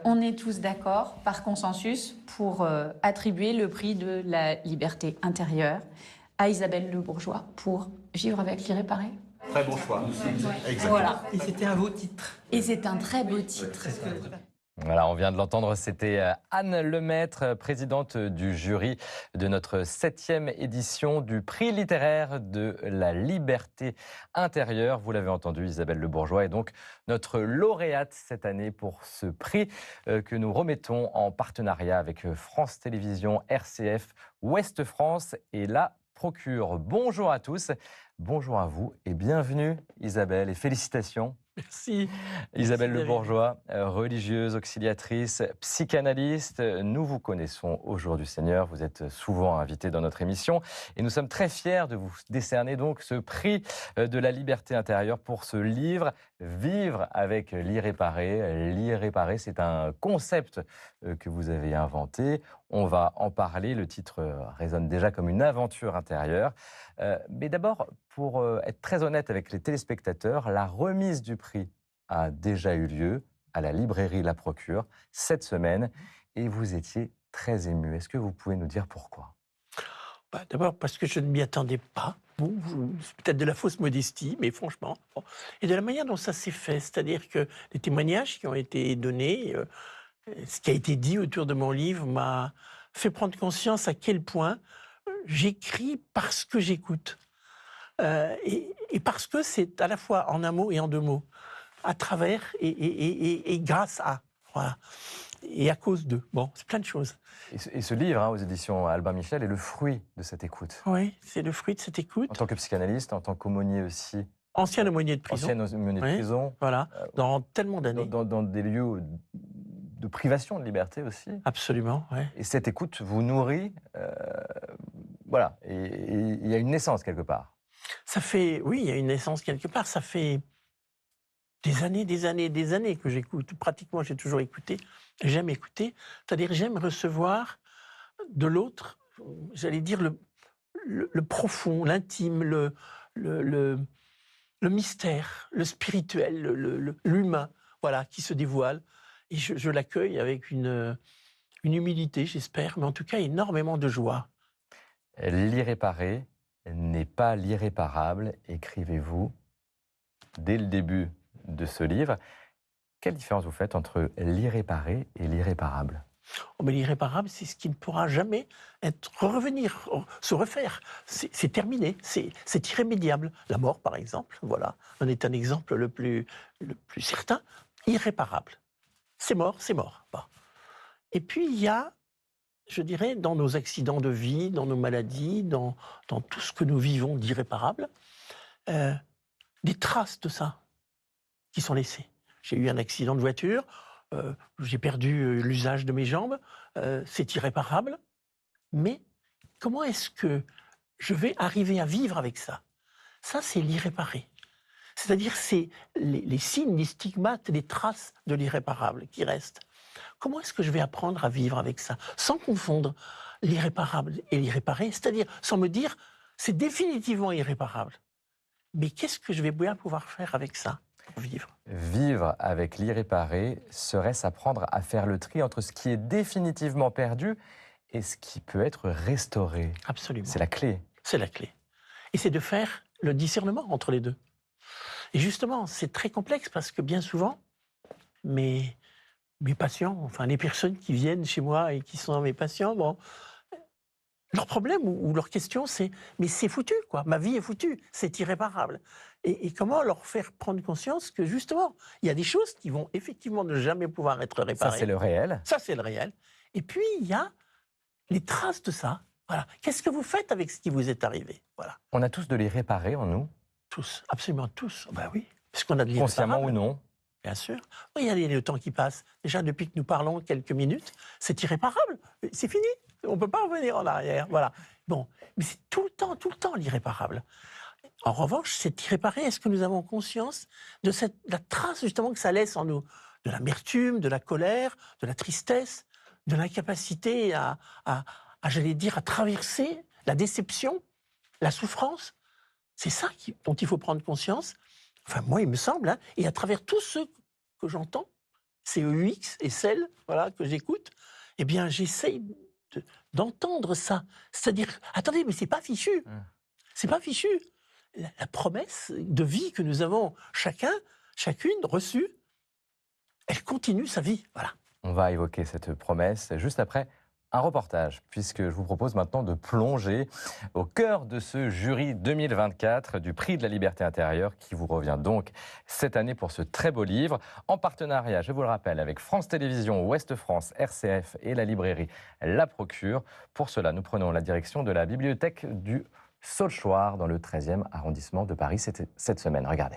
On est tous d'accord, par consensus, pour attribuer le prix de la liberté intérieure à Isabelle Le Bourgeois pour Vivre avec l'irréparé. Très bon choix. Exactement. Voilà. Et c'était un beau titre. Et c'est un très beau titre. Voilà, on vient de l'entendre, c'était Anne Lemaître, présidente du jury de notre 7e édition du prix littéraire de la liberté intérieure. Vous l'avez entendu, Isabelle Le Bourgeois est donc notre lauréate cette année pour ce prix que nous remettons en partenariat avec France Télévisions, RCF, Ouest France et la Procure. Bonjour à tous, bonjour à vous et bienvenue Isabelle et félicitations. Merci. Isabelle Merci, Le Bourgeois, religieuse, auxiliatrice, psychanalyste. Nous vous connaissons au jour du Seigneur. Vous êtes souvent invitée dans notre émission et nous sommes très fiers de vous décerner donc ce prix de la liberté intérieure pour ce livre Vivre avec l'irréparé. L'irréparé, c'est un concept que vous avez inventé. On va en parler. Le titre résonne déjà comme une aventure intérieure. Mais d'abord, pour être très honnête avec les téléspectateurs, la remise du prix a déjà eu lieu à la librairie La Procure cette semaine et vous étiez très ému. Est-ce que vous pouvez nous dire pourquoi ? D'abord parce que je ne m'y attendais pas. Bon, c'est peut-être de la fausse modestie, mais franchement. Bon. Et de la manière dont ça s'est fait, c'est-à-dire que les témoignages qui ont été donnés, ce qui a été dit autour de mon livre m'a fait prendre conscience à quel point j'écris parce que j'écoute. Et parce que c'est à la fois en un mot et en deux mots, à travers et grâce à, voilà, et à cause de. Bon, c'est plein de choses. Et ce livre, aux éditions Albin Michel, est le fruit de cette écoute. Oui, c'est le fruit de cette écoute. En tant que psychanalyste, en tant qu'aumônier aussi. Ancien aumônier de prison. Ancien aumônier de prison. Voilà, dans tellement d'années. Dans des lieux de privation de liberté aussi. Absolument, oui. Et cette écoute vous nourrit, voilà, et il y a une naissance quelque part. Ça fait, oui, il y a une naissance quelque part. Ça fait des années que j'écoute. Pratiquement, j'ai toujours écouté. J'aime écouter. C'est-à-dire, j'aime recevoir de l'autre, j'allais dire, le profond, l'intime, le mystère, le spirituel, l'humain, voilà, qui se dévoile. Et je l'accueille avec une humilité, j'espère, mais en tout cas, énormément de joie. L'irréparé n'est pas l'irréparable, écrivez-vous dès le début de ce livre. Quelle différence vous faites entre l'irréparé et l'irréparable ? Mais l'irréparable, c'est ce qui ne pourra jamais revenir, se refaire. C'est terminé, c'est irrémédiable. La mort, par exemple, voilà, en est un exemple le plus certain. Irréparable. C'est mort, c'est mort. Bon. Et puis, il y a, je dirais, dans nos accidents de vie, dans nos maladies, dans tout ce que nous vivons d'irréparable, des traces de ça qui sont laissées. J'ai eu un accident de voiture, j'ai perdu l'usage de mes jambes, c'est irréparable, mais comment est-ce que je vais arriver à vivre avec ça ? Ça, c'est l'irréparé. C'est-à-dire, c'est les signes, les stigmates, les traces de l'irréparable qui restent. Comment est-ce que je vais apprendre à vivre avec ça, sans confondre l'irréparable et l'irréparé, c'est-à-dire sans me dire, c'est définitivement irréparable. Mais qu'est-ce que je vais bien pouvoir faire avec ça pour vivre ? Vivre avec l'irréparé, serait-ce apprendre à faire le tri entre ce qui est définitivement perdu et ce qui peut être restauré ? Absolument. C'est la clé. C'est la clé. Et c'est de faire le discernement entre les deux. Et justement, c'est très complexe parce que bien souvent, mes patients, enfin les personnes qui viennent chez moi et qui sont mes patients, bon, leur problème ou leur question, c'est « mais c'est foutu, quoi. Ma vie est foutue, c'est irréparable ». Et comment leur faire prendre conscience que justement, il y a des choses qui vont effectivement ne jamais pouvoir être réparées. Ça, c'est le réel. Ça, c'est le réel. Et puis, il y a les traces de ça. Voilà. Qu'est-ce que vous faites avec ce qui vous est arrivé ? Voilà. On a tous de l'irréparé en nous. Tous, absolument tous. Ben oui, puisqu'on a de l'irréparable. Consciemment ou non. Bien sûr. Regardez le temps qui passe. Déjà, depuis que nous parlons quelques minutes, c'est irréparable. C'est fini. On ne peut pas revenir en arrière. Voilà. Bon, mais c'est tout le temps l'irréparable. En revanche, c'est irréparé. Est-ce que nous avons conscience de la trace justement que ça laisse en nous ? De l'amertume, de la colère, de la tristesse, de l'incapacité à j'allais dire, à traverser la déception, la souffrance. C'est ça dont il faut prendre conscience. Enfin, moi, il me semble, hein, et à travers tous ceux que j'entends, CEUX et celles voilà, que j'écoute, eh bien, j'essaye d'entendre ça. C'est-à-dire, attendez, mais c'est pas fichu. C'est pas fichu. La promesse de vie que nous avons chacune reçue, elle continue sa vie. Voilà. On va évoquer cette promesse juste après un reportage, puisque je vous propose maintenant de plonger au cœur de ce jury 2024 du Prix de la Liberté Intérieure qui vous revient donc cette année pour ce très beau livre, en partenariat, je vous le rappelle, avec France Télévisions, Ouest France, RCF et la librairie La Procure. Pour cela, nous prenons la direction de la bibliothèque du Saulchoir dans le 13e arrondissement de Paris cette semaine. Regardez.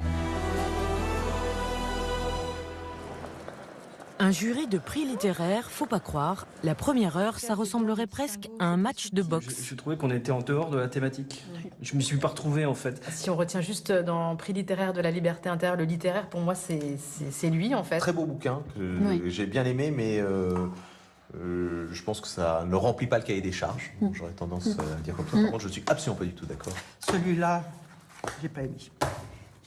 Un jury de prix littéraire, faut pas croire, la première heure, ça ressemblerait presque à un match de boxe. Je trouvais qu'on était en dehors de la thématique. Je m'y suis pas retrouvé en fait. Si on retient juste dans prix littéraire de la liberté intérieure, le littéraire pour moi c'est lui en fait. Très beau bouquin que j'ai bien aimé, mais je pense que ça ne remplit pas le cahier des charges. J'aurais tendance à dire comme ça. Par contre, je suis absolument pas du tout d'accord. Celui-là, j'ai pas aimé.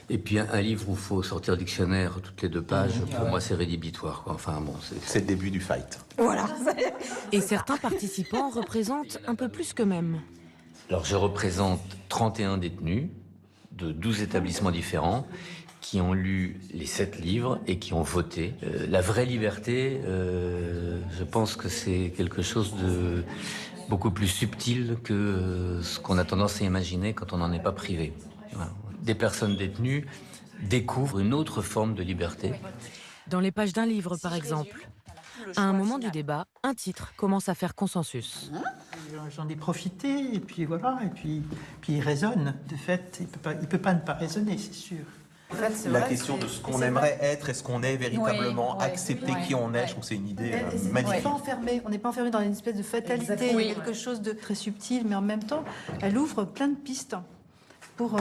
Et puis un livre où il faut sortir le dictionnaire toutes les 2 pages, pour moi c'est rédhibitoire. Quoi. Enfin bon, c'est le début du fight. Voilà. Et certains participants représentent un peu plus qu'eux-mêmes. Alors je représente 31 détenus de 12 établissements différents qui ont lu les 7 livres et qui ont voté. La vraie liberté, je pense que c'est quelque chose de beaucoup plus subtil que ce qu'on a tendance à imaginer quand on n'en est pas privé. Voilà. Des personnes détenues découvrent une autre forme de liberté. Dans les pages d'un livre, par exemple. À un moment du débat, un titre commence à faire consensus. J'en ai profité, et puis voilà, et puis il raisonne. De fait, il peut pas ne pas raisonner, c'est sûr. En fait, La question de ce qu'on aimerait être, est-ce qu'on est véritablement accepter qui on est, je trouve que c'est une idée magnifique. On n'est pas enfermé dans une espèce de fatalité, quelque chose de très subtil, mais en même temps, elle ouvre plein de pistes. Pour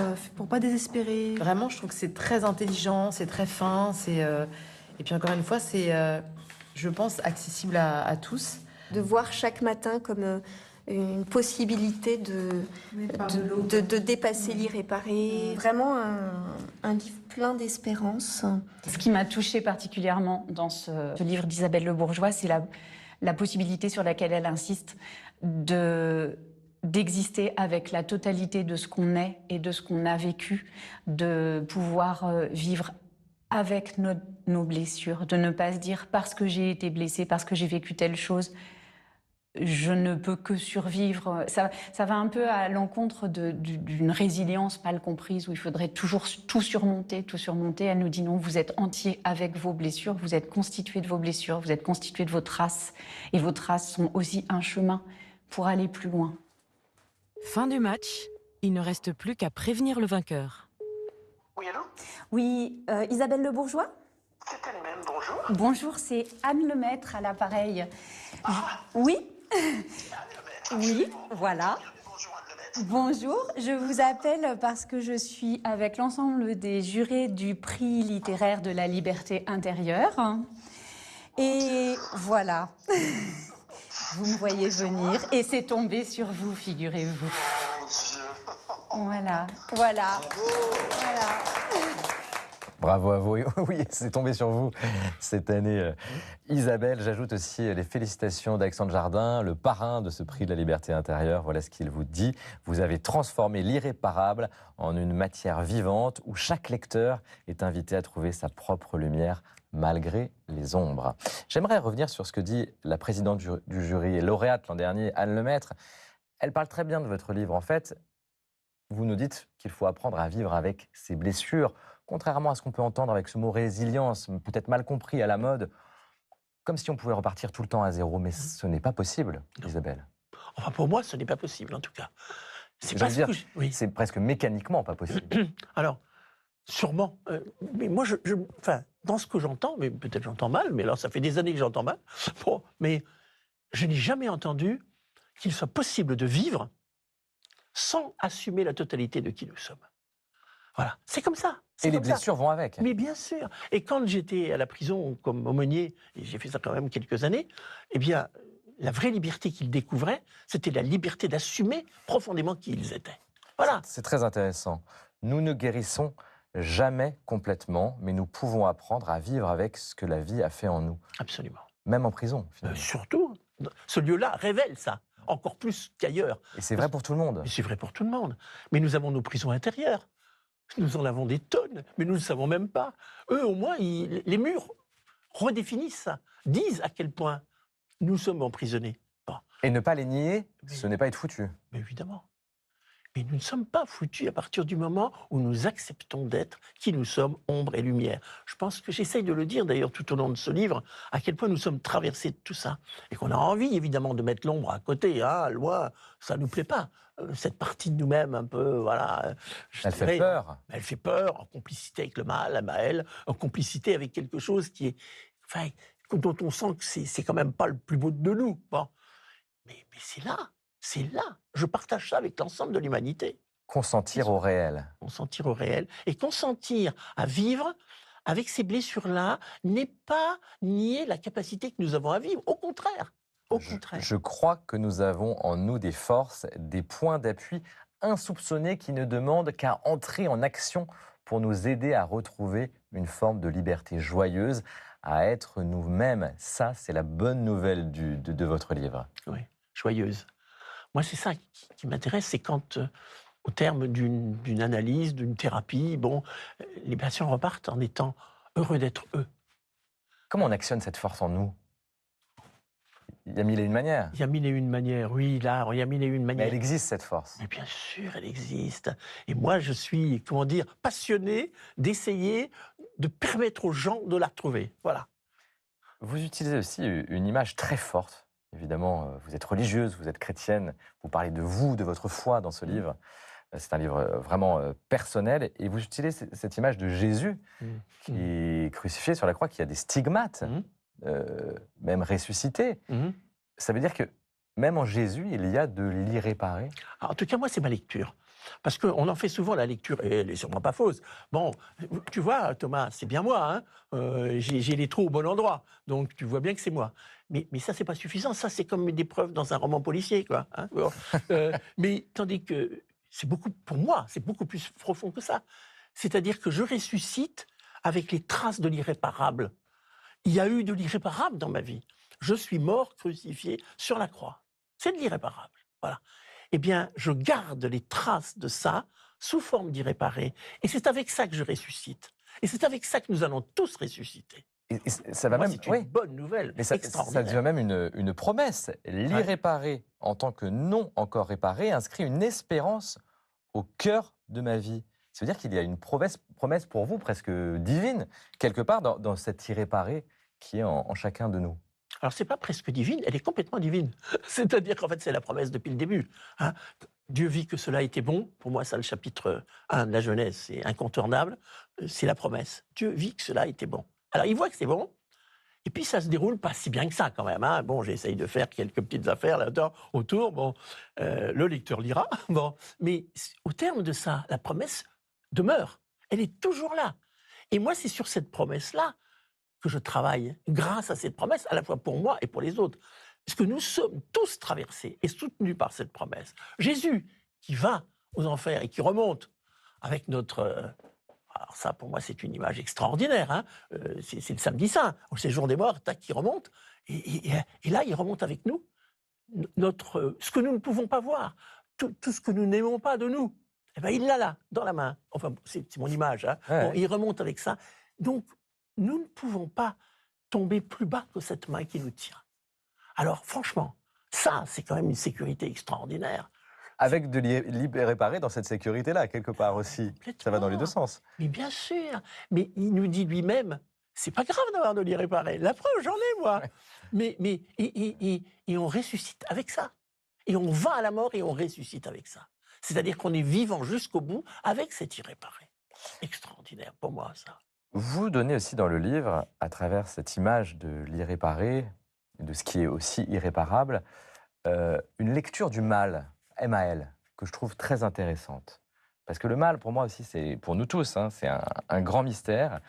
pas désespérer. Vraiment, je trouve que c'est très intelligent, c'est très fin, et puis encore une fois, c'est, je pense, accessible à tous. De voir chaque matin comme une possibilité de dépasser l'irréparé. Vraiment un livre plein d'espérance. Ce qui m'a touchée particulièrement dans ce livre d'Isabelle Le Bourgeois, c'est la possibilité sur laquelle elle insiste d'exister avec la totalité de ce qu'on est et de ce qu'on a vécu, de pouvoir vivre avec nos blessures, de ne pas se dire parce que j'ai été blessée, parce que j'ai vécu telle chose, je ne peux que survivre. Ça va un peu à l'encontre d'une résilience mal comprise où il faudrait toujours tout surmonter. Elle nous dit non, vous êtes entier avec vos blessures, vous êtes constitué de vos blessures, vous êtes constitué de vos traces, et vos traces sont aussi un chemin pour aller plus loin. Fin du match, il ne reste plus qu'à prévenir le vainqueur. Oui, allô ? Oui, Isabelle Le Bourgeois ? C'est elle-même, bonjour. Bonjour, c'est Anne Lemaître à l'appareil. Oui. Oui, voilà. Bonjour, je vous appelle parce que je suis avec l'ensemble des jurés du prix littéraire de la liberté intérieure. Et voilà. Vous me voyez venir et c'est tombé sur vous, figurez-vous. Voilà. Bravo à vous. Oui, c'est tombé sur vous cette année. Isabelle, j'ajoute aussi les félicitations d'Alexandre Jardin, le parrain de ce prix de la liberté intérieure. Voilà ce qu'il vous dit. Vous avez transformé l'irréparable en une matière vivante où chaque lecteur est invité à trouver sa propre lumière malgré les ombres. J'aimerais revenir sur ce que dit la présidente du jury et lauréate l'an dernier, Anne Lemaître. Elle parle très bien de votre livre. En fait, vous nous dites qu'il faut apprendre à vivre avec ses blessures, contrairement à ce qu'on peut entendre avec ce mot résilience, peut-être mal compris à la mode, comme si on pouvait repartir tout le temps à zéro. Mais ce n'est pas possible, Isabelle. Enfin, pour moi, ce n'est pas possible, en tout cas. C'est presque mécaniquement pas possible. Alors, sûrement. Mais moi, enfin, dans ce que j'entends, mais peut-être j'entends mal, mais alors ça fait des années que j'entends mal, bon, mais je n'ai jamais entendu qu'il soit possible de vivre sans assumer la totalité de qui nous sommes. Voilà, c'est comme ça. Et les blessures vont avec. Mais bien sûr. Et quand j'étais à la prison comme aumônier, et j'ai fait ça quand même quelques années, eh bien, la vraie liberté qu'ils découvraient, c'était la liberté d'assumer profondément qui ils étaient. Voilà. C'est très intéressant. Nous ne guérissons Jamais complètement, mais nous pouvons apprendre à vivre avec ce que la vie a fait en nous. Absolument. Même en prison, finalement. Surtout, ce lieu-là révèle ça, encore plus qu'ailleurs. Et c'est vrai pour tout le monde. C'est vrai pour tout le monde. Mais nous avons nos prisons intérieures. Nous en avons des tonnes, mais nous ne savons même pas. Eux, au moins, les murs redéfinissent ça, disent à quel point nous sommes emprisonnés. Bon. Et ne pas les nier, ce n'est pas être foutu. Mais évidemment. Mais nous ne sommes pas foutus à partir du moment où nous acceptons d'être qui nous sommes, ombre et lumière. Je pense que j'essaye de le dire d'ailleurs tout au long de ce livre, à quel point nous sommes traversés de tout ça. Et qu'on a envie évidemment de mettre l'ombre à côté, hein, loin, ça ne nous plaît pas. Cette partie de nous-mêmes un peu, voilà. Elle fait peur. Elle fait peur, en complicité avec le mal, la Maëlle, en complicité avec quelque chose qui est, enfin, dont on sent que c'est quand même pas le plus beau de nous. Bon. Mais c'est là. C'est là. Je partage ça avec l'ensemble de l'humanité. Consentir au réel. Consentir au réel. Et consentir à vivre avec ces blessures-là n'est pas nier la capacité que nous avons à vivre. Au contraire. Au contraire. Je crois que nous avons en nous des forces, des points d'appui insoupçonnés qui ne demandent qu'à entrer en action pour nous aider à retrouver une forme de liberté joyeuse, à être nous-mêmes. Ça, c'est la bonne nouvelle de votre livre. Oui, joyeuse. Moi, c'est ça qui m'intéresse, c'est quand, au terme d'une analyse, d'une thérapie, bon, les patients repartent en étant heureux d'être eux. Comment on actionne cette force en nous? Il y a mille et une manières. Il y a mille et une manières, oui, là, il y a mille et une manières. Mais elle existe, cette force. Mais bien sûr, elle existe. Et moi, je suis, comment dire, passionné d'essayer de permettre aux gens de la retrouver. Voilà. Vous utilisez aussi une image très forte. Évidemment, vous êtes religieuse, vous êtes chrétienne, vous parlez de vous, de votre foi dans ce livre. C'est un livre vraiment personnel. Et vous utilisez cette image de Jésus qui est crucifié sur la croix, qui a des stigmates, même ressuscité. Ça veut dire que même en Jésus, il y a de l'irréparé. En tout cas, moi, c'est ma lecture. Parce qu'on en fait souvent la lecture, et elle n'est sûrement pas fausse. Bon, tu vois, Thomas, c'est bien moi, hein, j'ai les trous au bon endroit, donc tu vois bien que c'est moi. Mais ça, c'est pas suffisant, ça, c'est comme des preuves dans un roman policier, quoi. Hein, bon. Mais tandis que, pour moi, c'est beaucoup plus profond que ça. C'est-à-dire que je ressuscite avec les traces de l'irréparable. Il y a eu de l'irréparable dans ma vie. Je suis mort, crucifié sur la croix. C'est de l'irréparable, voilà. Eh bien, je garde les traces de ça sous forme d'irréparé. Et c'est avec ça que je ressuscite. Et c'est avec ça que nous allons tous ressusciter. Et ça va même, c'est une bonne nouvelle, mais ça devient même une promesse. L'irréparé, en tant que non encore réparé, inscrit une espérance au cœur de ma vie. Ça veut dire qu'il y a une promesse pour vous, presque divine, quelque part dans cet irréparé qui est en chacun de nous. Alors, c'est pas presque divine, elle est complètement divine. C'est-à-dire qu'en fait, c'est la promesse depuis le début. Hein. Dieu vit que cela était bon. Pour moi, ça, le chapitre 1 de la Genèse, c'est incontournable. C'est la promesse. Dieu vit que cela était bon. Alors, il voit que c'est bon. Et puis, ça se déroule pas si bien que ça, quand même. Hein. Bon, j'essaye de faire quelques petites affaires là-dedans, autour. Bon, le lecteur lira. Bon. Mais au terme de ça, la promesse demeure. Elle est toujours là. Et moi, c'est sur cette promesse-là que je travaille, grâce à cette promesse, à la fois pour moi et pour les autres. Parce que nous sommes tous traversés et soutenus par cette promesse. Jésus, qui va aux enfers et qui remonte avec notre... alors ça, pour moi, c'est une image extraordinaire. Hein. C'est le samedi saint, au séjour des morts, tac, qui remonte. Et là, il remonte avec nous ce que nous ne pouvons pas voir, tout ce que nous n'aimons pas de nous. Eh ben, il l'a là, dans la main. Enfin, c'est mon image. Hein. Ouais. Bon, il remonte avec ça. Donc, nous ne pouvons pas tomber plus bas que cette main qui nous tient. Alors, franchement, ça, c'est quand même une sécurité extraordinaire. Avec de l'irréparé dans cette sécurité-là, quelque part aussi. Ça va dans les deux sens. Mais bien sûr. Mais il nous dit lui-même, c'est pas grave d'avoir de l'irréparé. La preuve, j'en ai, moi. Ouais. Et on ressuscite avec ça. Et on va à la mort et on ressuscite avec ça. C'est-à-dire qu'on est vivant jusqu'au bout avec cet irréparé. Extraordinaire pour moi, ça. Vous donnez aussi dans le livre, à travers cette image de l'irréparé, de ce qui est aussi irréparable, une lecture du mal, M-A-L, que je trouve très intéressante. Parce que le mal, pour moi aussi, c'est pour nous tous, hein, c'est un grand mystère.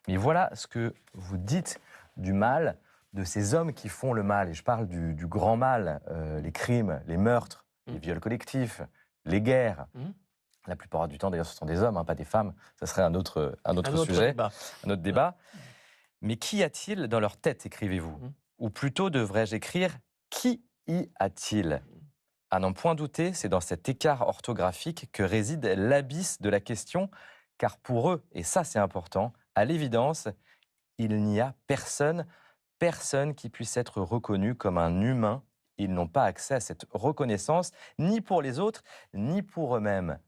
Mais voilà ce que vous dites du mal, de ces hommes qui font le mal. Et je parle du grand mal, les crimes, les meurtres, les viols collectifs, les guerres. La plupart du temps, d'ailleurs, ce sont des hommes, hein, pas des femmes. Ça serait un autre sujet, débat. un autre débat. Mais qu'y a-t-il dans leur tête, écrivez-vous? Ou plutôt, devrais-je écrire, qui y a-t-il? À n'en point douter, c'est dans cet écart orthographique que réside l'abysse de la question, car pour eux, et ça c'est important, à l'évidence, il n'y a personne qui puisse être reconnu comme un humain. Ils n'ont pas accès à cette reconnaissance, ni pour les autres, ni pour eux-mêmes.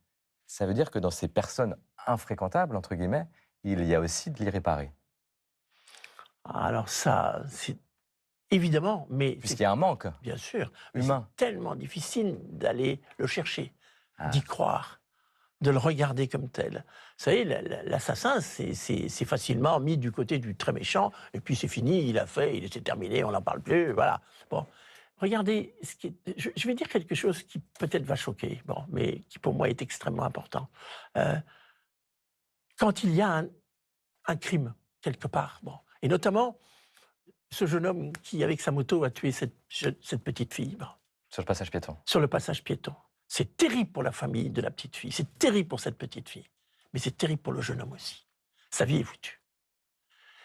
Ça veut dire que dans ces personnes infréquentables, entre guillemets, il y a aussi de l'irréparé. Alors ça, c'est évidemment, mais... Puisqu'il y a un manque. Bien sûr. Humain. C'est tellement difficile d'aller le chercher, d'y croire, de le regarder comme tel. Vous savez, l'assassin, c'est facilement mis du côté du très méchant, et puis c'est fini, il a fait, c'est terminé, on n'en parle plus, voilà. Bon, regardez, je vais dire quelque chose qui peut-être va choquer, bon, mais qui pour moi est extrêmement important. Quand il y a un crime, quelque part, bon, et notamment ce jeune homme qui, avec sa moto, a tué cette petite fille. Bon, sur le passage piéton. Sur le passage piéton. C'est terrible pour la famille de la petite fille, c'est terrible pour cette petite fille, mais c'est terrible pour le jeune homme aussi. Sa vie est foutue.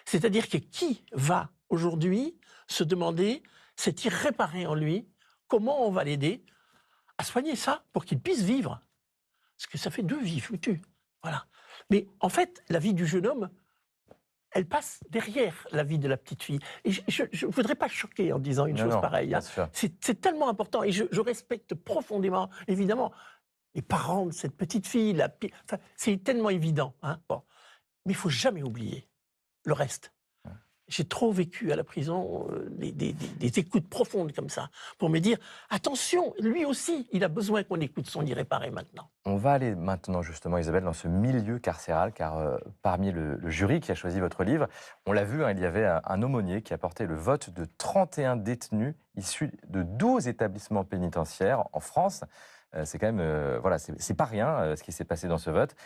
C'est-à-dire que qui va aujourd'hui se demander, cet irréparé en lui, comment on va l'aider à soigner ça pour qu'il puisse vivre? Parce que ça fait 2 vies foutues. Voilà. Mais en fait, la vie du jeune homme, elle passe derrière la vie de la petite fille. Et je ne voudrais pas choquer en disant une chose pareille. Hein. C'est tellement important et je respecte profondément, évidemment, les parents de cette petite fille. Enfin, c'est tellement évident. Hein. Bon. Mais il ne faut jamais oublier le reste. J'ai trop vécu à la prison des écoutes profondes comme ça, pour me dire, attention, lui aussi, il a besoin qu'on écoute son irréparé maintenant. On va aller maintenant justement, Isabelle, dans ce milieu carcéral, car parmi le jury qui a choisi votre livre, on l'a vu, hein, il y avait un aumônier qui a porté le vote de 31 détenus issus de 12 établissements pénitentiaires en France. C'est quand même, voilà, c'est pas rien ce qui s'est passé dans ce vote,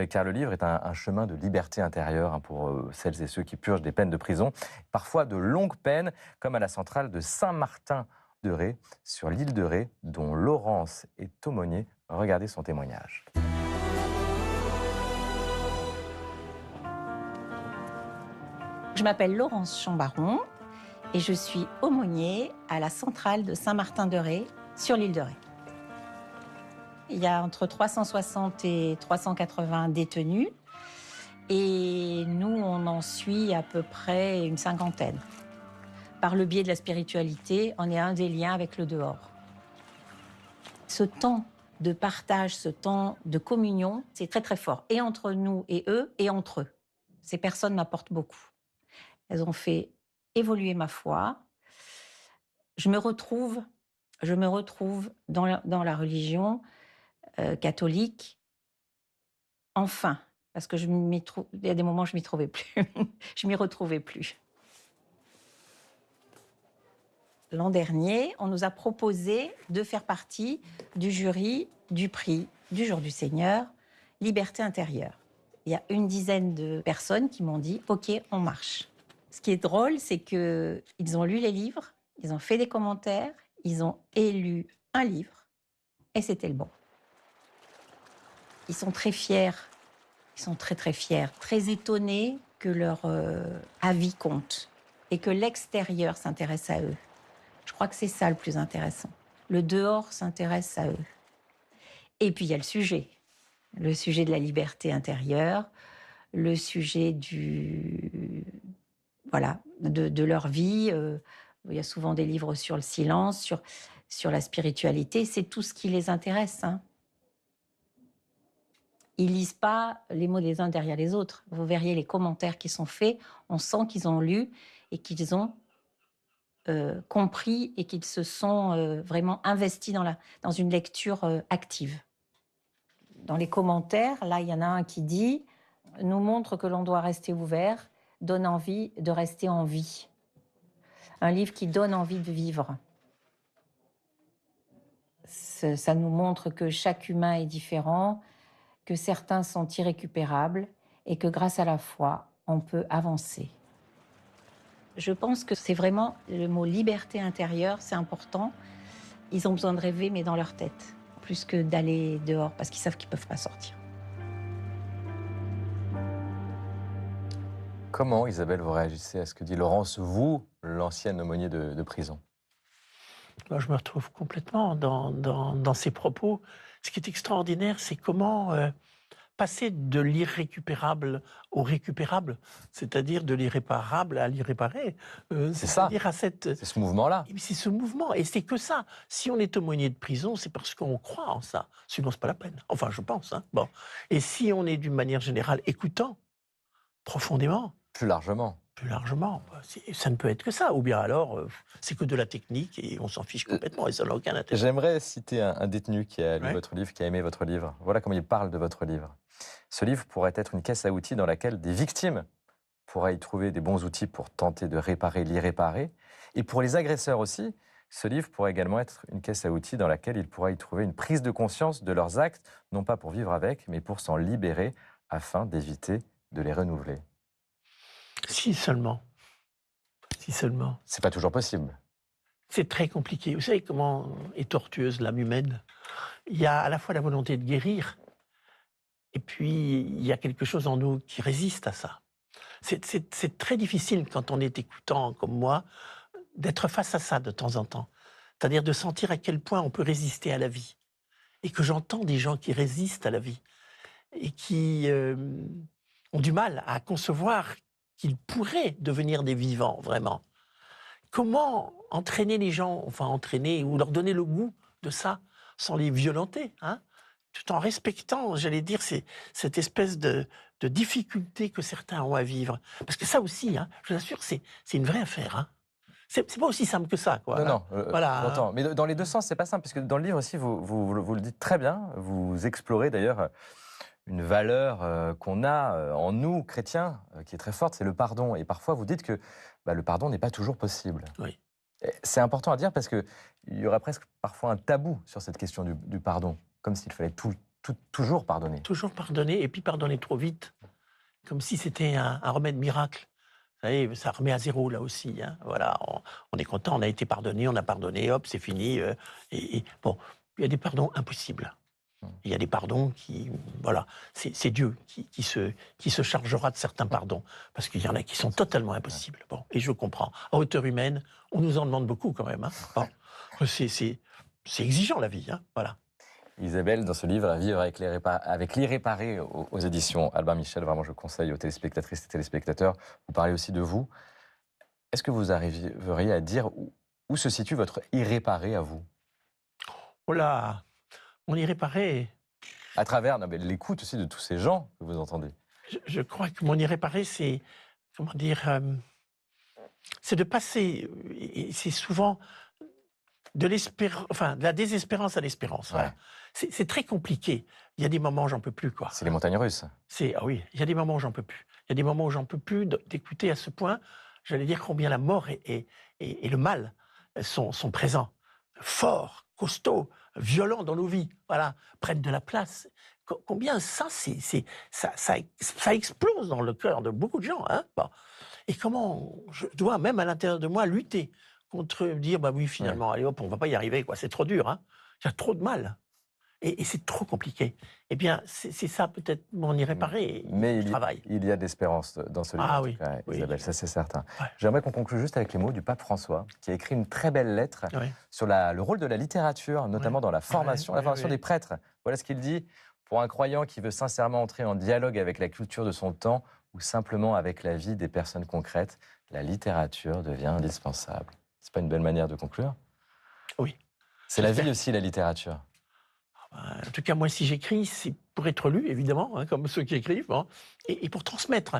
car le livre est un chemin de liberté intérieure, hein, pour celles et ceux qui purgent des peines de prison, parfois de longues peines, comme à la centrale de Saint-Martin-de-Ré, sur l'île de Ré, dont Laurence est aumônier. Regardez son témoignage. Je m'appelle Laurence Chambaron et je suis aumônier à la centrale de Saint-Martin-de-Ré, sur l'île de Ré. Il y a entre 360 et 380 détenus et nous, on en suit à peu près une 50aine. Par le biais de la spiritualité, on est un des liens avec le dehors. Ce temps de partage, ce temps de communion, c'est très très fort, et entre nous et eux, et entre eux. Ces personnes m'apportent beaucoup. Elles ont fait évoluer ma foi. Je me retrouve dans la religion catholique, enfin, parce que il y a des moments où je m'y trouvais plus, je m'y retrouvais plus. L'an dernier, on nous a proposé de faire partie du jury du prix du Jour du Seigneur, Liberté intérieure. Il y a une dizaine de personnes qui m'ont dit « Ok, on marche ». Ce qui est drôle, c'est qu'ils ont lu les livres, ils ont fait des commentaires, ils ont élu un livre, et c'était le bon. Ils sont très fiers, ils sont très très fiers, très étonnés que leur avis compte et que l'extérieur s'intéresse à eux. Je crois que c'est ça le plus intéressant. Le dehors s'intéresse à eux. Et puis il y a le sujet de la liberté intérieure, le sujet de leur vie. Il y a souvent des livres sur le silence, sur la spiritualité. C'est tout ce qui les intéresse, hein. Ils lisent pas les mots des uns derrière les autres. Vous verriez les commentaires qui sont faits. On sent qu'ils ont lu et qu'ils ont compris et qu'ils se sont vraiment investis dans une lecture active. Dans les commentaires, là, il y en a un qui dit « nous montre que l'on doit rester ouvert, donne envie de rester en vie ». Un livre qui donne envie de vivre. Ça nous montre que chaque humain est différent, que certains sont irrécupérables et que grâce à la foi, on peut avancer. Je pense que c'est vraiment le mot liberté intérieure, c'est important. Ils ont besoin de rêver, mais dans leur tête. plus que d'aller dehors parce qu'ils savent qu'ils ne peuvent pas sortir. Comment, Isabelle, vous réagissez à ce que dit Laurence, vous, l'ancienne aumônier de prison? Moi, je me retrouve complètement dans ces propos. Ce qui est extraordinaire, c'est comment passer de l'irrécupérable au récupérable, c'est-à-dire de l'irréparable à l'irréparé. C'est ça, c'est ce mouvement-là. C'est ce mouvement, et c'est que ça. Si on est aumônier de prison, c'est parce qu'on croit en ça. Sinon, c'est pas la peine. Enfin, je pense. Hein. Bon. Et si on est d'une manière générale écoutant, profondément, plus largement, ça ne peut être que ça. Ou bien alors, c'est que de la technique et on s'en fiche complètement et ça n'a aucun intérêt. J'aimerais citer un détenu qui a lu votre livre, qui a aimé votre livre. Voilà comment il parle de votre livre. Ce livre pourrait être une caisse à outils dans laquelle des victimes pourraient y trouver des bons outils pour tenter de réparer l'irréparé. Et pour les agresseurs aussi, ce livre pourrait également être une caisse à outils dans laquelle ils pourraient y trouver une prise de conscience de leurs actes, non pas pour vivre avec, mais pour s'en libérer afin d'éviter de les renouveler. Si seulement. Si seulement. C'est pas toujours possible. C'est très compliqué. Vous savez comment est tortueuse l'âme humaine? Il y a à la fois la volonté de guérir, et puis il y a quelque chose en nous qui résiste à ça. C'est très difficile quand on est écoutant comme moi, d'être face à ça de temps en temps. C'est-à-dire de sentir à quel point on peut résister à la vie. Et que j'entends des gens qui résistent à la vie, et qui ont du mal à concevoir qu'ils pourraient devenir des vivants, vraiment. Comment entraîner les gens, enfin entraîner, ou leur donner le goût de ça, sans les violenter, hein, tout en respectant, j'allais dire, cette espèce de difficulté que certains ont à vivre. Parce que ça aussi, hein, je vous assure, c'est une vraie affaire. Hein. C'est pas aussi simple que ça, quoi. Non, voilà. J'entends. Mais dans les deux sens, c'est pas simple, parce que dans le livre aussi, vous le dites très bien, vous explorez d'ailleurs une valeur qu'on a en nous, chrétiens, qui est très forte, c'est le pardon. Et parfois, vous dites que le pardon n'est pas toujours possible. Oui. C'est important à dire parce qu'il y aurait presque parfois un tabou sur cette question du pardon, comme s'il fallait toujours pardonner. Toujours pardonner, et puis pardonner trop vite, comme si c'était un remède miracle. Vous savez, ça remet à zéro, là aussi. Hein. Voilà, on est content, on a été pardonné, on a pardonné, hop, c'est fini. Bon, il y a des pardons impossibles. Il y a des pardons qui, voilà, c'est Dieu qui se chargera de certains pardons, parce qu'il y en a qui sont totalement impossibles. Bon, et je comprends. À hauteur humaine, on nous en demande beaucoup quand même. Hein. Bon, c'est exigeant la vie, hein. Voilà. Isabelle, dans ce livre, à vivre avec l'irréparé aux éditions Albin Michel, vraiment je conseille aux téléspectatrices et téléspectateurs, vous parlez aussi de vous. Est-ce que vous arriveriez à dire où se situe votre irréparé à vous? Oh là, mon irréparé... À travers l'écoute aussi de tous ces gens que vous entendez. Je crois que mon irréparé, c'est, comment dire, c'est de passer, et c'est souvent de la désespérance à l'espérance. Ouais. Voilà. C'est très compliqué. Il y a des moments où j'en peux plus, quoi. C'est les montagnes russes. Ah oui, il y a des moments où j'en peux plus. Il y a des moments où j'en peux plus d'écouter à ce point, j'allais dire combien la mort et le mal sont présents, forts, costauds, violents dans nos vies, voilà, prennent de la place. Combien ça explose dans le cœur de beaucoup de gens, hein. Bon. Et comment je dois, même à l'intérieur de moi, lutter contre dire, oui, finalement, allez hop, on va pas y arriver, quoi. C'est trop dur, hein. Il y a trop de mal. Et c'est trop compliqué. Eh bien, c'est ça peut-être mon irréparé. Mais il y a de l'espérance dans ce livre, ah, en oui, tout cas, oui, Isabelle, ça c'est certain. Ouais. J'aimerais qu'on conclue juste avec les mots du pape François, qui a écrit une très belle lettre sur le rôle de la littérature, notamment dans la formation, des prêtres. Voilà ce qu'il dit. Pour un croyant qui veut sincèrement entrer en dialogue avec la culture de son temps ou simplement avec la vie des personnes concrètes, la littérature devient indispensable. C'est pas une belle manière de conclure? Oui. C'est la vie aussi, la littérature. En tout cas, moi, si j'écris, c'est pour être lu, évidemment, hein, comme ceux qui écrivent, hein, et pour transmettre.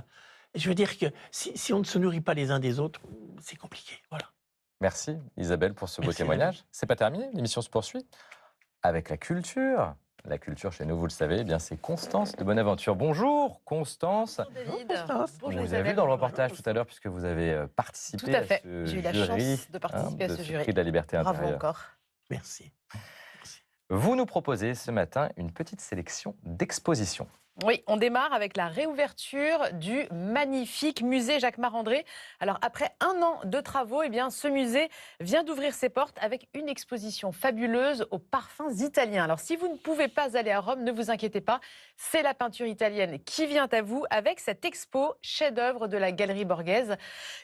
Je veux dire que si on ne se nourrit pas les uns des autres, c'est compliqué. Voilà. Merci, Isabelle, pour ce beau témoignage. C'est pas terminé, l'émission se poursuit avec la culture. La culture, chez nous, vous le savez, eh bien c'est Constance de Bonaventure. Bonjour, Constance. Bonjour, David. Bonjour, vous avez vu dans le reportage tout à l'heure, puisque vous avez participé à ce J'ai eu la jury, chance de participer à ce jury. Prix de la liberté intérieure. Bravo encore. Merci. Vous nous proposez ce matin une petite sélection d'expositions. Oui, on démarre avec la réouverture du magnifique musée Jacques Marandré. Alors, après 1 an de travaux, eh bien, ce musée vient d'ouvrir ses portes avec une exposition fabuleuse aux parfums italiens. Alors, si vous ne pouvez pas aller à Rome, ne vous inquiétez pas, c'est la peinture italienne qui vient à vous avec cette expo chef-d'œuvre de la Galerie Borghese.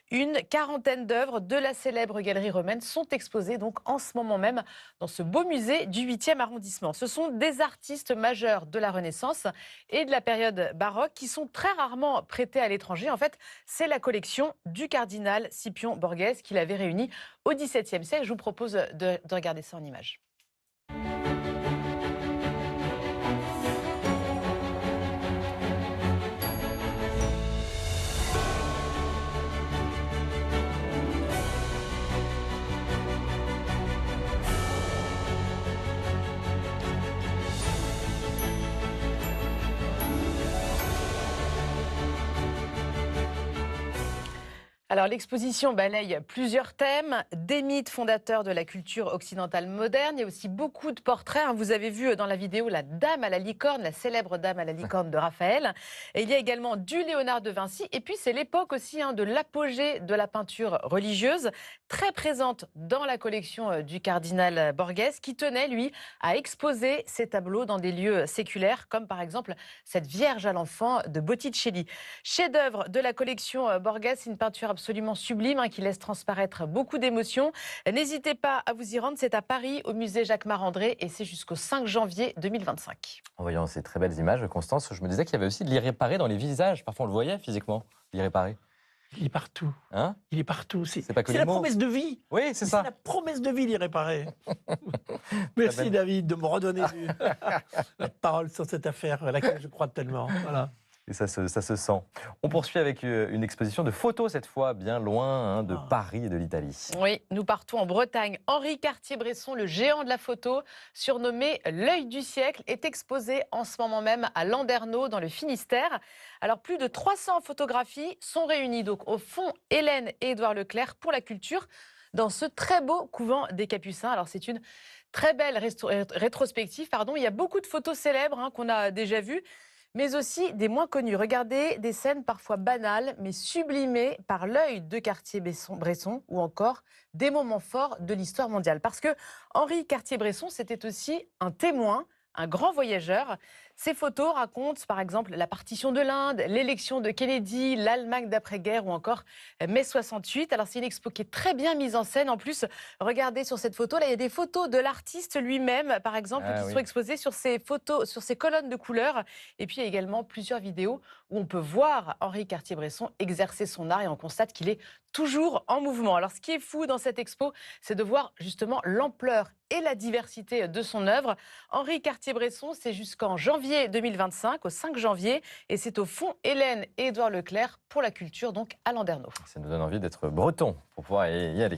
Une 40aine d'œuvres de la célèbre galerie romaine sont exposées donc en ce moment même dans ce beau musée du 8e arrondissement. Ce sont des artistes majeurs de la Renaissance et de la période baroque qui sont très rarement prêtés à l'étranger. En fait, c'est la collection du cardinal Scipion Borghese qui l'avait réunie au XVIIe siècle. Je vous propose de regarder ça en images. Alors l'exposition balaye plusieurs thèmes, des mythes fondateurs de la culture occidentale moderne. Il y a aussi beaucoup de portraits. Vous avez vu dans la vidéo la Dame à la licorne, la célèbre Dame à la licorne de Raphaël. Et il y a également du Léonard de Vinci. Et puis c'est l'époque aussi de l'apogée de la peinture religieuse, très présente dans la collection du cardinal Borghese, qui tenait, lui, à exposer ses tableaux dans des lieux séculaires, comme par exemple cette Vierge à l'enfant de Botticelli. Chef-d'œuvre de la collection Borghese, une peinture absolument sublime qui laisse transparaître beaucoup d'émotions. N'hésitez pas à vous y rendre, c'est à Paris, au musée Jacques Marandré, et c'est jusqu'au 5 janvier 2025. En voyant ces très belles images, Constance, je me disais qu'il y avait aussi de l'irréparé dans les visages. Parfois, on le voyait physiquement, l'irréparé. Il est partout. Hein? Il est partout. C'est pas que les la mots. promesse de vie. Oui, c'est ça. C'est la promesse de vie, l'irréparé. Merci, David, de me redonner la parole sur cette affaire à laquelle je crois tellement. Voilà. Et ça se sent. On poursuit avec une exposition de photos, cette fois bien loin de Paris et de l'Italie. Oui, nous partons en Bretagne. Henri Cartier-Bresson, le géant de la photo, surnommé l'œil du siècle, est exposé en ce moment même à Landerneau, dans le Finistère. Alors, plus de 300 photographies sont réunies donc au fond Hélène et Édouard Leclerc pour la culture dans ce très beau couvent des Capucins. Alors, c'est une très belle rétrospective. Il y a beaucoup de photos célèbres qu'on a déjà vues, mais aussi des moins connus. Regardez des scènes parfois banales, mais sublimées par l'œil de Cartier-Bresson, ou encore des moments forts de l'histoire mondiale. Parce que Henri Cartier-Bresson, c'était aussi un témoin, un grand voyageur. Ces photos racontent par exemple la partition de l'Inde, l'élection de Kennedy, l'Allemagne d'après-guerre ou encore mai 68. Alors c'est une expo qui est très bien mise en scène. En plus, regardez sur cette photo, là il y a des photos de l'artiste lui-même, par exemple, qui sont exposées sur ces photos, sur ces colonnes de couleurs. Et puis il y a également plusieurs vidéos où on peut voir Henri Cartier-Bresson exercer son art et on constate qu'il est toujours en mouvement. Alors ce qui est fou dans cette expo, c'est de voir justement l'ampleur et la diversité de son œuvre. Henri Cartier-Bresson, c'est jusqu'en janvier 2025, au 5 janvier, et c'est au fond Hélène et Édouard Leclerc pour la culture, donc à Landerneau. Ça nous donne envie d'être breton pour pouvoir y aller.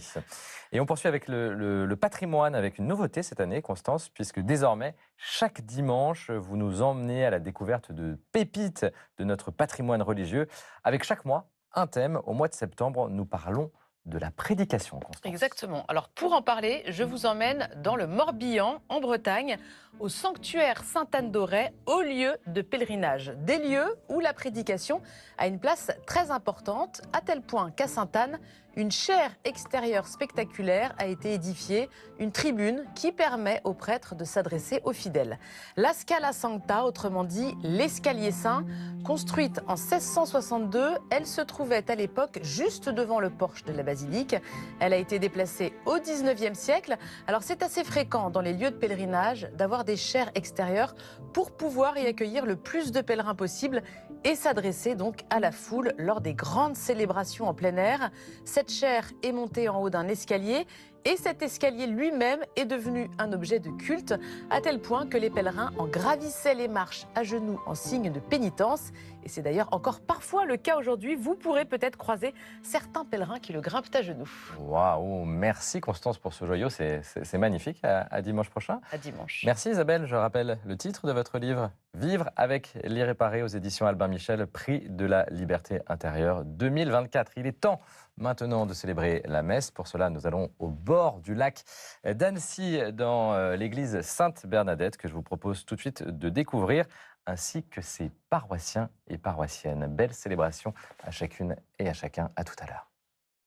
Et on poursuit avec le patrimoine, avec une nouveauté cette année, Constance, puisque désormais, chaque dimanche, vous nous emmenez à la découverte de pépites de notre patrimoine religieux, avec chaque mois un thème. Au mois de septembre, nous parlons de la prédication, Constance. Exactement. Alors pour en parler, je vous emmène dans le Morbihan, en Bretagne, au sanctuaire Sainte-Anne d'Auray, au lieu de pèlerinage. Des lieux où la prédication a une place très importante, à tel point qu'à Sainte-Anne, une chaire extérieure spectaculaire a été édifiée, une tribune qui permet aux prêtres de s'adresser aux fidèles. La Scala Sancta, autrement dit l'escalier saint, construite en 1662, elle se trouvait à l'époque juste devant le porche de la basilique. Elle a été déplacée au 19e siècle. Alors c'est assez fréquent dans les lieux de pèlerinage d'avoir des chaires extérieures pour pouvoir y accueillir le plus de pèlerins possible et s'adresser donc à la foule lors des grandes célébrations en plein air. Cette chaire est montée en haut d'un escalier et cet escalier lui-même est devenu un objet de culte à tel point que les pèlerins en gravissaient les marches à genoux en signe de pénitence. Et c'est d'ailleurs encore parfois le cas aujourd'hui. Vous pourrez peut-être croiser certains pèlerins qui le grimpent à genoux. Waouh, merci Constance pour ce joyau, c'est magnifique. À dimanche prochain. À dimanche. Merci Isabelle, je rappelle le titre de votre livre. Vivre avec l'irréparé aux éditions Albin Michel, prix de la liberté intérieure 2024. Il est temps maintenant de célébrer la messe. Pour cela, nous allons au bord du lac d'Annecy, dans l'église Sainte-Bernadette, que je vous propose tout de suite de découvrir, ainsi que ses paroissiens et paroissiennes. Belle célébration à chacune et à chacun. À tout à l'heure.